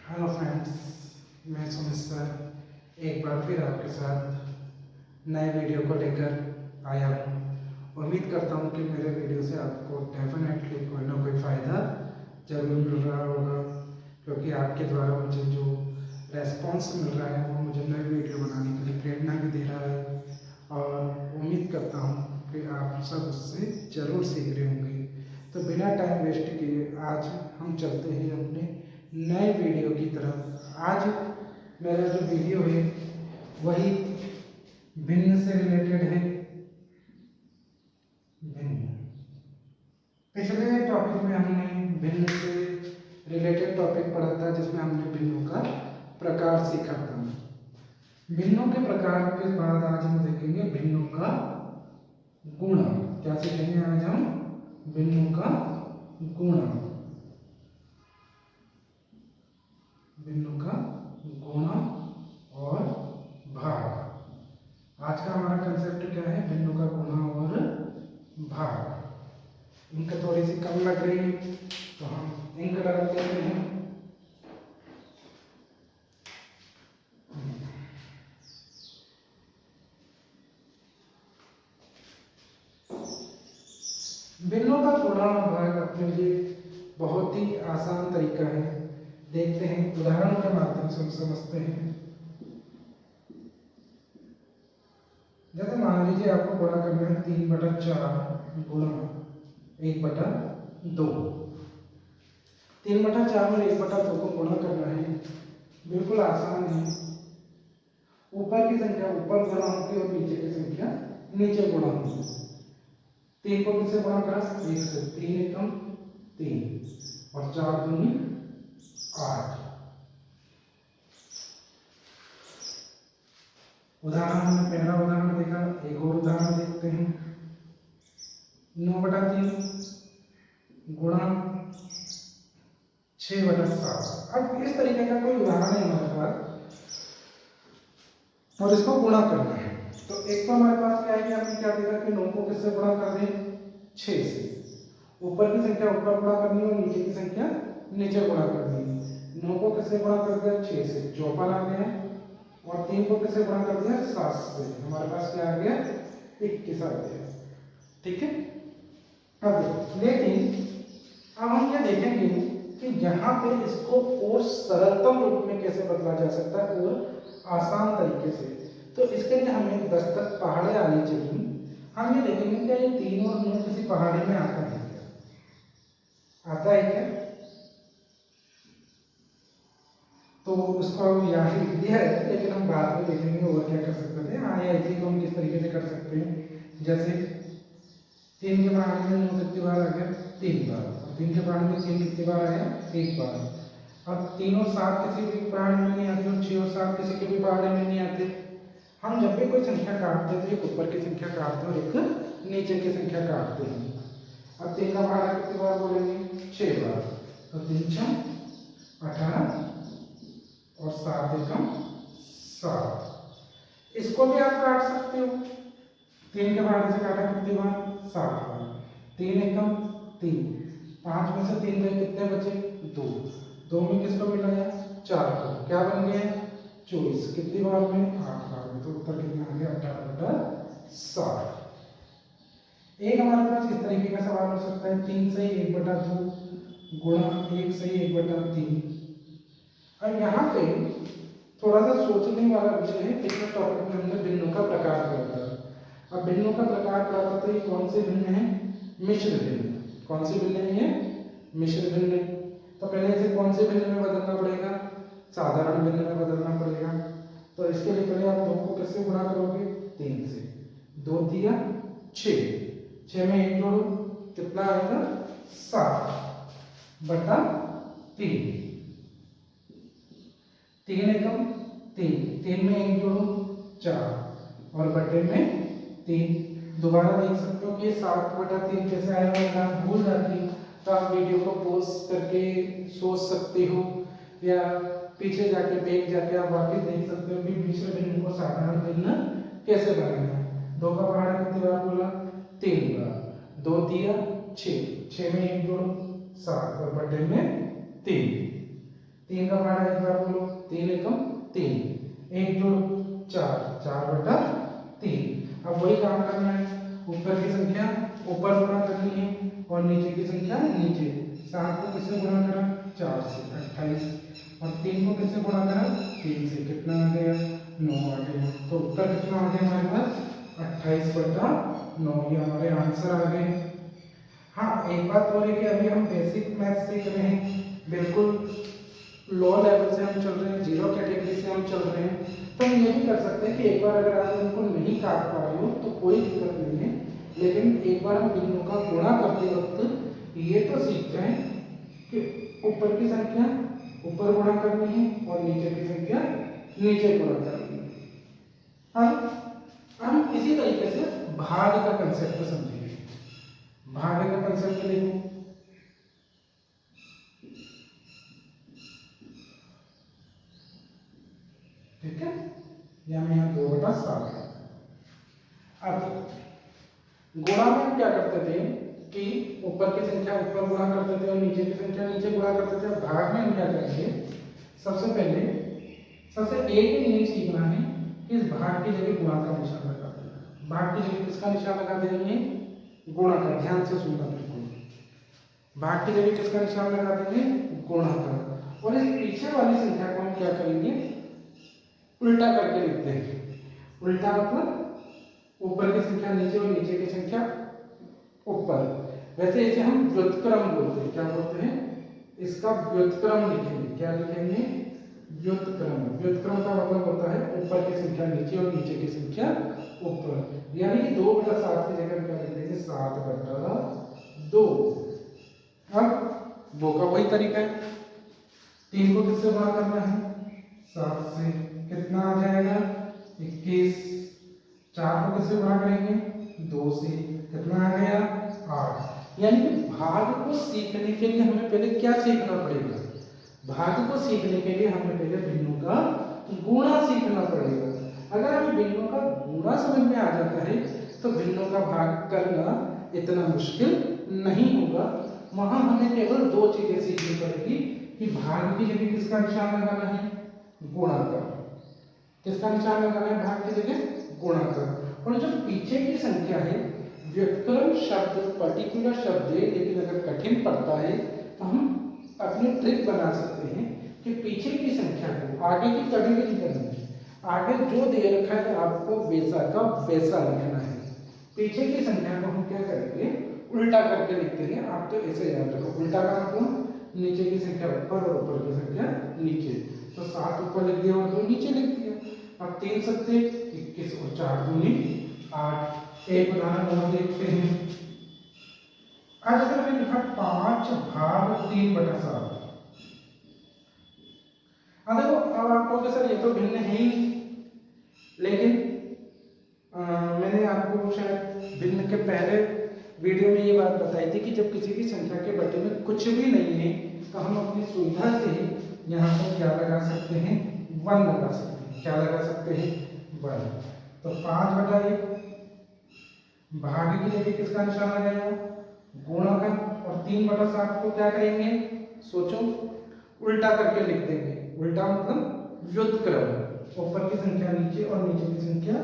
Hello friends, मैं Sumit sir एक बार फिर आपके साथ नए वीडियो को लेकर आया हूँ। उम्मीद करता हूँ कि मेरे वीडियो से आपको डेफिनेटली कोई ना कोई फ़ायदा ज़रूर मिल रहा होगा, क्योंकि आपके द्वारा मुझे जो रेस्पॉन्स मिल रहा है वो मुझे नए वीडियो बनाने के लिए प्रेरणा भी दे रहा है और उम्मीद करता हूँ कि आप सब उससे ज़रूर सीख रहे होंगे। तो बिना टाइम वेस्ट किए आज हम चलते हैं अपने नए वीडियो की तरफ। आज मेरा जो वीडियो है वही भिन्न से रिलेटेड है। भिन्न, पिछले टॉपिक में हमने भिन्न से रिलेटेड टॉपिक पढ़ा था, जिसमें हमने भिन्नों का प्रकार सीखा था। भिन्नों के प्रकार के बाद आज हम देखेंगे भिन्नों का गुण। क्या सीखेंगे आज हम? भिन्नों का गुण। भिन्नों का गुण और भाग। आज का हमारा कंसेप्ट क्या है? भिन्नों का गुण और भाग। इंक थोड़ी सी कम लग रही है तो हम इंक डाल देते हैं। भिन्नों का गुण और भाग अपने लिए बहुत ही आसान तरीका है। देखते हैं, उदाहरण के माध्यम से हम समझते हैं। जैसे मान लीजिए आपको गुणा करना है 3/4 गुणा 1/2। 3/4 और 1/2 को गुणा करना है, बिल्कुल आसान है। ऊपर की संख्या ऊपर गुणा होगी और नीचे की संख्या नीचे गुणा होगी। 3 को किससे गुणा करा? 1 से। 3 एकम 3 और 4 दूनी 8। उदाहरण हमने पहला उदाहरण देखा, एक और उदाहरण देखते हैं। 9/3 गुणा 6/7। अब इस तरीके का कोई उदाहरण है हमारे पास और इसको गुणा करना है। तो एक तो हमारे पास क्या है कि हमने क्या देखा कि 9 को किससे गुणा कर दें? 6 से। ऊपर की संख्या ऊपर गुणा करनी है और नीचे की संख्या नीचे गुणा करनी है। 9 को किससे गुणा कर दिया? 6 से, 54 आ गया। और 3 को किससे गुणा कर दिया? 7 से। हमारे पास क्या आ गया? 21 आ गया। ठीक है। अब लेकिन अब हम ये देखेंगे कि यहाँ पे इसको और सरलतम रूप में कैसे बदला जा सकता है और आसान तरीके से। तो इसके लिए हमें 10 तक पहाड़े आनी चाहिए। हम ये देखेंगे क्या ये 3 और 9 किसी पहाड़ी में आता है क्या? आता है क्या? तो उसको यहाँ ही लिख दिया है, लेकिन हम बाद में देखेंगे और क्या कर सकते थे। हाँ, या इसी को हम किस तरीके से कर सकते हैं। जैसे 3 के पहाड़े में 9 कितनी बार आ गया? 3 बार। और 3 के पहाड़े में 3 कितनी बार आया? 1 बार। अब 3 और 7 किसी भी पहाड़े में नहीं आते और 6 और 7 किसी के भी पहाड़े में नहीं आते। हम जब भी कोई संख्या काटते हैं तो एक ऊपर की संख्या काटते हैं और एक नीचे की संख्या काटते हैं। अब 3 का पहाड़ा कितनी बार बोलेंगे? 6 बार। तो 3 6 18 और 7 एकम 7। इसको भी आप काट सकते हो। 3 के पहाड़े से काटा कितनी बार? 7 बार। 3 एकम 3। 5 में से 3 गए, कितने बचे? 2। 2 में किसको मिलाया? 4 को। क्या बन गया? 24। कितनी बार में? 8 बार में। तो उत्तर कितना आ गया? 18/7। एक हमारे पास इस तरीके का सवाल हो सकता है, 3 से 1/2 गुणा 1 से 1/3। अब यहाँ पे थोड़ा सा सोचने वाला विषय है। पिछले टॉपिक में हमने भिन्नों का प्रकार पढ़ा था। अब भिन्नों का प्रकार पढ़ा था, तो ये कौन से भिन्न है? मिश्र भिन्न। कौन सी भिन्न है ये? मिश्र भिन्न। तो पहले इसे कौन से भिन्न में बदलना पड़ेगा? साधारण भिन्न में बदलना पड़ेगा। तो इसके लिए पहले आप 2 को किससे गुणा करोगे? 3 से। 2 दिया 6। 6 में 1 जोड़ो, कितना आएगा? 7/3। 3 एकम 3। 3 में 1 जोड़ो 4 और बटे में 3। दोबारा देख सकते हो कि 7/3 कैसे आएगा। अगर आप भूल जाती हो तो आप वीडियो को पॉज करके सोच सकते हो, या पीछे जाके बैक जाके आप वापस देख सकते हो कि मिश्र भिन्न को साधारण भिन्न कैसे बनाना है। 2 का पहाड़ा कितनी बार बोला? 3 बार। 2 दिया 6। 6 में 1 जोड़ो 7 और बटे में 3। 3 का भाड़ा एक बार बोलो, 3 एकम 3, 1 2 4, 4 बटा 3। अब वही काम करना है, ऊपर की संख्या ऊपर गुणा करनी है और नीचे की संख्या नीचे। 7 को किससे गुणा करा? 4 से, 28। और 3 को किससे गुणा करा? 3 से। कितना आ गया? 9 आ गया। तो उत्तर कितना आ गया हमारे पास? 28 बटा 9, ये हमारे आंसर आ गए। हाँ, एक बात और है कि अभी हम बेसिक मैथ सीख रहे हैं, बिल्कुल लो लेवल से हम चल रहे हैं, जीरो कैटेगरी से हम चल रहे हैं। तो हम ये भी कर सकते हैं कि एक बार अगर आप उनको नहीं काट पा रहे हो तो कोई दिक्कत नहीं है, लेकिन एक बार हम बिंदुओं का गुणा करते वक्त ये तो सीख जाएं कि ऊपर की संख्या ऊपर गुणा करनी है और नीचे की संख्या नीचे गुणा करनी है। अब हम इसी तरीके से भाग का कंसेप्ट समझेंगे। भाग का कंसेप्ट देखो, ठीक है, या मैं यहाँ 2/7। अब गुणा में हम क्या करते थे कि ऊपर की संख्या ऊपर गुणा करते थे और नीचे की संख्या नीचे गुणा करते थे। भाग में हम क्या करेंगे, सबसे एक नियम सीखना है कि इस भाग की जगह गुणा का निशान लगा देना। भाग की जगह किसका निशान लगा देंगे? गुणा का। ध्यान से सुनना बिल्कुल, भाग की जगह किसका निशान लगा देंगे? गुणा का। और इस पीछे वाली संख्या को हम क्या करेंगे? उल्टा करके लिख देंगे। उल्टा मतलब ऊपर की संख्या नीचे और नीचे की संख्या ऊपर। वैसे इसे हम व्युत्क्रम बोलते हैं। क्या बोलते हैं? इसका व्युत्क्रम लिखेंगे। क्या लिखेंगे? व्युत्क्रम। व्युत्क्रम का मतलब होता है ऊपर की संख्या नीचे और नीचे की संख्या ऊपर। यानी कि 2/7 की जगह क्या लिख देंगे? 7/2। अब वो का वही तरीका है, 3 को किससे गुणा करना है? 7 से। कितना आ जाएगा? 21। 4 को किससे गुणा करेंगे? 2 से। कितना आ गया? 8। यानी कि भाग को सीखने के लिए हमें पहले क्या सीखना पड़ेगा? भाग को सीखने के लिए हमें पहले भिन्नों का गुणा सीखना पड़ेगा। अगर हमें भिन्नों का गुणा समझ में आ जाता है तो भिन्नों का भाग करना इतना मुश्किल नहीं होगा। वहां हमें केवल 2 चीजें सीखनी पड़ेगी कि भाग की जगह किसका निशान लगाना है? गुणा का। किसका निशान लगाना है भाग की जगह? गुणा का। और जो पीछे की संख्या है, व्युत्क्रम शब्द पर्टिकुलर शब्द है, लेकिन अगर कठिन पड़ता है तो हम अपनी ट्रिक बना सकते हैं कि पीछे की संख्या को आगे की कभी भी नहीं करनी है। आगे जो दे रखा है आपको वैसा का वैसा लिखना है। पीछे की संख्या को हम क्या करेंगे? उल्टा करके लिख देंगे। आप तो ऐसे याद रखो, उल्टा का मतलब नीचे की संख्या ऊपर और ऊपर की संख्या नीचे। तो 7 ऊपर लिख दिया और 2 नीचे लिख दिया। अब 3 सत्ते 21 और 4 दूनी 8। एक उदाहरण और देखते हैं। आज अगर मैंने लिखा 5/3/7। हाँ देखो, अब आप कहोगे सर ये तो भिन्न है ही, लेकिन मैंने आपको शायद भिन्न के पहले वीडियो में ये बात बताई थी कि जब किसी भी संख्या के बटे में कुछ भी नहीं है तो हम अपनी सुविधा से यहाँ पर क्या लगा सकते हैं? 1 लगा सकते हैं। क्या लगा सकते हैं? 1। तो 5/1 भाग की जगह किसका निशान लगाया? गुणा का। और 3/7 को क्या करेंगे? सोचो, उल्टा करके लिख देंगे। उल्टा मतलब व्युत्क्रम, ऊपर की संख्या नीचे और नीचे की संख्या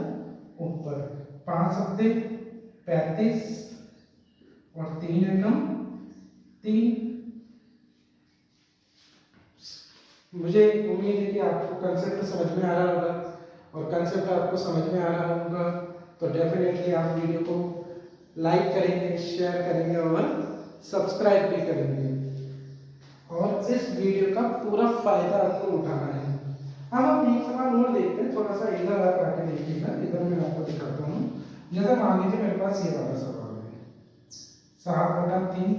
ऊपर। 5 सत्ते 35 और 3 एकम 3। मुझे उम्मीद है कि आपको कंसेप्ट समझ में आ रहा होगा, और कंसेप्ट आपको समझ में आ रहा होगा तो डेफिनेटली आप वीडियो को लाइक करेंगे, शेयर करेंगे और सब्सक्राइब भी करेंगे। और इस वीडियो का पूरा फायदा आपको उठाना है। अब हम एक सवाल और देखते हैं, थोड़ा सा इधर आप आके देखिएगा, इधर मैं आपको दिखाता हूँ। जैसे मान लीजिए मेरे पास ये वाला सवाल है, 7/3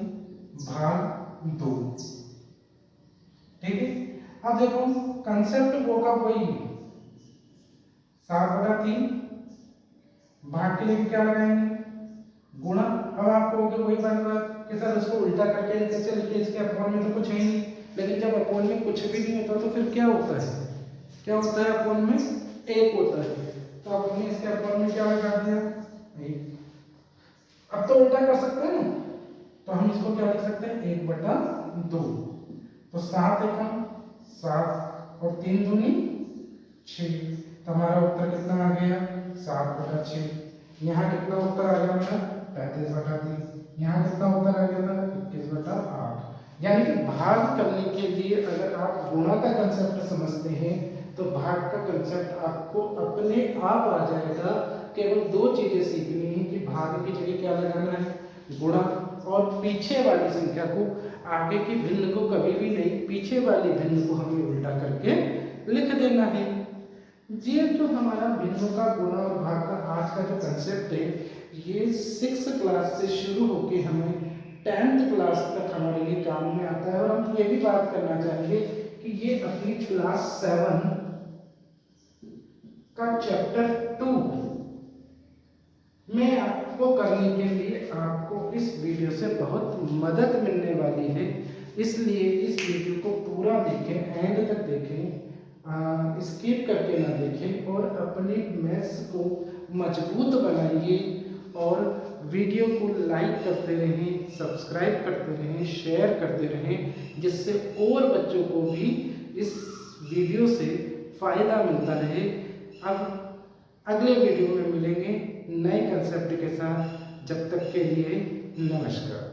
भाग 2। ठीक है, अब देखो कंसेप्ट वो का वही है, 7/3 भाग के लिए क्या लगाएंगे? गुणा। अब आप कहोगे वही बात कि सर इसको उल्टा करके कैसे लिखे, इसके अपॉन में तो कुछ है ही नहीं। लेकिन जब अपॉन में कुछ भी नहीं होता तो फिर क्या होता है? क्या होता है? अपॉन में 1 होता है। तो आपने इसके अपॉन में क्या लगा दिया? 1। अब तो उल्टा कर सकते हैं ना, तो हम इसको क्या लिख सकते हैं? 1/2। तो 7 एकम 7 और 3 दूनी 6। तो हमारा उत्तर कितना आ गया 7/6। यहाँ कितना उत्तर आ गया मेरा 35/3। यहाँ कितना उत्तर आ गया था 21/8। यानी कि भाग करने के लिए अगर आप गुणा का कंसेप्ट समझते हैं तो भाग का कंसेप्ट आपको अपने आप आ जाएगा। केवल 2 चीजें सीखनी है कि भाग की जगह क्या लगाना है गुणा, और पीछे वाली संख्या को, आगे की भिन्न को कभी भी नहीं, पीछे वाली भिन्न को हमें उल्टा करके लिख देना है। ये जो हमारा भिन्नों का गुणा और भाग का आज का जो कंसेप्ट है ये 6th क्लास से शुरू होके हमें 10th क्लास तक हमारे लिए काम में आता है। और हम ये भी बात करना चाहेंगे कि ये अपनी क्लास 7 का चैप्टर 2 में आपको करने के लिए आपको इस वीडियो से बहुत मदद मिलने वाली है। इसलिए इस वीडियो को पूरा देखें, एंड तक देखें, स्किप करके ना देखें और अपनी मैथ्स को मजबूत बनाइए। और वीडियो को लाइक करते रहें, सब्सक्राइब करते रहें, शेयर करते रहें, जिससे और बच्चों को भी इस वीडियो से फ़ायदा मिलता रहे। अब अगले वीडियो में मिलेंगे नए कंसेप्ट के साथ। जब तक के लिए नमस्कार।